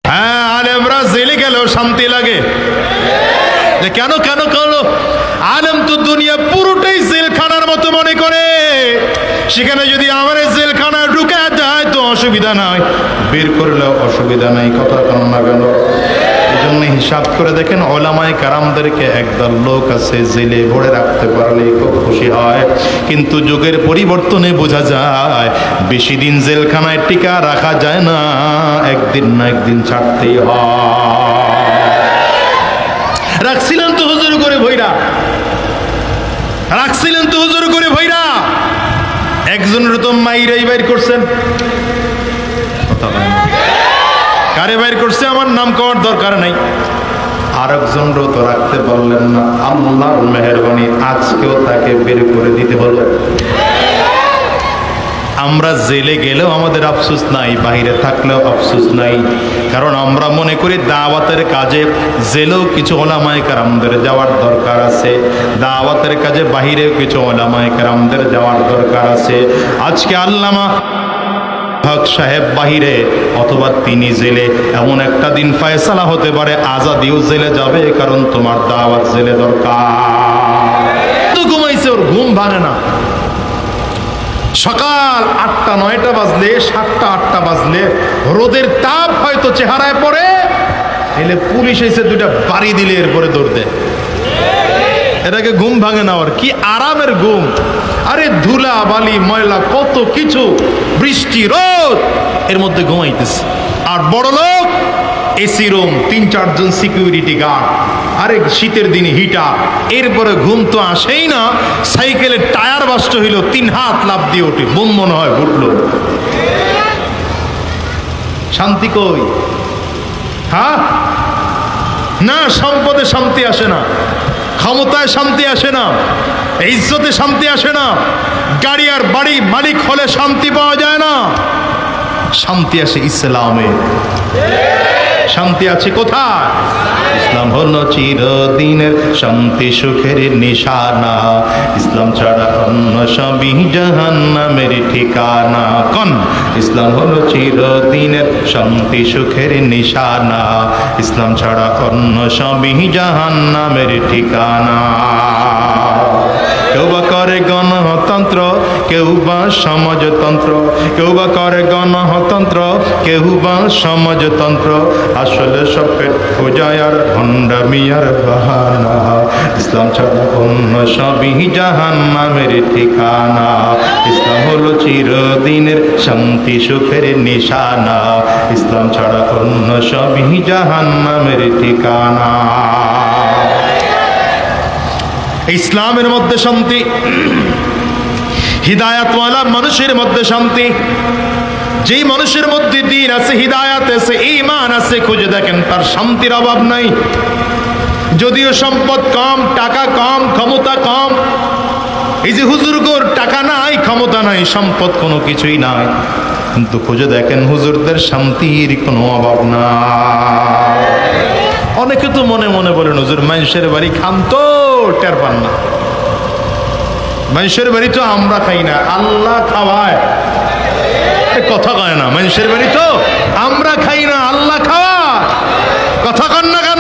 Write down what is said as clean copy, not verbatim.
হ্যাঁ, আলেমরা জেলে গেলেও শান্তি লাগে। কেন কেন কেন? আলেম তো দুনিয়া পুরোটাই জেলখানার মতো মনে করে। সেখানে যদি আমার জেলখানা ঢুকে যায় তো অসুবিধা নাই, বের করলেও অসুবিধা নাই। কথা কেন না কেন? এই জন্য হিসাব করে দেখেন, ওলামায়ে কেরামদেরকে একদল লোক আছে জেলে ভরে রাখতে পারলে খুব খুশি হয়। কিন্তু যুগের পরিবর্তনে বোঝা যায় বেশি দিন জেলখানায় টিকা রাখা যায় না, একদিন না একদিন ছাড়তেই হয়। রাখছিলেন তো হুজুর করে ভৈরা, রাখছিলেন তো হুজুর করে ভৈরা। একজনের তো মাইরাই বাইর করছেন। কারে বাইর করছে আমার নাম করার দরকার নাই। আর একজনও তো রাখতে পারলেন না। আল্লাহর মেহেরবানি আজকেও তাকে বের করে দিতে হলো। আমরা জেলে গেলেও আমাদের আফসোস নাই, বাইরে থাকলেও আফসোস নাই। কারণ আমরা মনে করি দাওয়াতের কাজে জেলেও কিছু ওলামায়ে কেরামদের যাওয়ার দরকার আছে, দাওয়াতের কাজে বাহিরেও কিছু ওলামায়ে কেরামদের যাওয়ার দরকার আছে। আজকে আল্লামা হক সাহেব বাহিরে অথবা তিনি জেলে, এমন একটা দিন ফয়সালা হতে পারে আজাদিও জেলে যাবে, কারণ তোমার দাওয়াত জেলে দরকার। তো ঘুমাইছে, ওর ঘুম ভাঙে না। সকাল 8টা 9টা বাজলে, 7টা 8টা বাজলে রোদের তাপ হয়তো চেহারায় পড়ে, এলে পুলিশ এসে দুইটা বাড়ি দিলে এরপরে দৌড় দেয়। এটাকে ঘুম ভাঙে না। আর কি আরামের ঘুম! আরে ধুলা বালি ময়লা কত কিছু, বৃষ্টি রোদ, এর মধ্যে ঘুমাইতেছে। আর বড় লোক এসি রুম, 3-4 জন সিকিউরিটি গার্ড, আরে শীতের দিনে হিটার, এরপরে ঘুম তো আসেই না। সাইকেলের টায়ার বাস্ট হইল, 3 হাত লাফ দিয়ে ওঠে, বোম মনে হয় ফুটল। শান্তি কই? হ্যাঁ না, সম্পদে শান্তি আসে না, ক্ষমতায় শান্তি আসে না, ইজ্জতে শান্তি আসে না, গাড়ি আর বাড়ি মালিক হলে শান্তি পাওয়া যায় না। শান্তি আসে ইসলামে। শান্তি আছে কোথায়? ইসলাম হলো চিরদিনের শান্তি সুখের নিশানা, ইসলাম ছাড়া অন্য সবই জাহান্নামের ঠিকানা। কোন? ইসলাম হলো চিরদিনের শান্তি সুখের নিশানা, ইসলাম ছাড়া অন্য সবই জাহান্নামের ঠিকানা। কেউ বা করে গণতন্ত্র, কেউ বা সমাজতন্ত্র, কেউ বা করে গণতন্ত্র, কেউ বা সমাজতন্ত্র, আসলে সব পেট পূজায় আর ভণ্ডামি আর বাহানা, ইসলাম ছাড়া অন্য সবই জাহান্নামের ঠিকানা। ইসলাম হলো চিরদিনের শান্তি সুখের নিশানা, ইসলাম ছাড়া অন্য সবই জাহান্নামের ঠিকানা। ইসলামের মধ্যে শান্তি, হিদায়াতওয়ালা মানুষের মধ্যে শান্তি। যেই মানুষের মধ্যে দ্বীন আছে, হিদায়াত আছে, ঈমান আছে, খুঁজে দেখেন তার শান্তির অভাব নাই। যদিও সম্পদ কম, টাকা কম, ক্ষমতা কম, এই যে হুজুরগোর টাকা নাই, ক্ষমতা নাই, সম্পদ কোনো কিছুই নাই, কিন্তু খুঁজে দেখেন হুজুরদের শান্তির কোনো অভাব নাই। অনেকে তো মনে মনে বলেন হুজুর মানুষের বাড়ি খান তো টের পান না। মানুষের বাড়ি তো আমরা খাই না, আল্লাহ খাওয়ায়। কথা কয় না, মানুষের বাড়ি তো আমরা খাই না, আল্লাহ খাওয়ায়। কথা কন না কেন?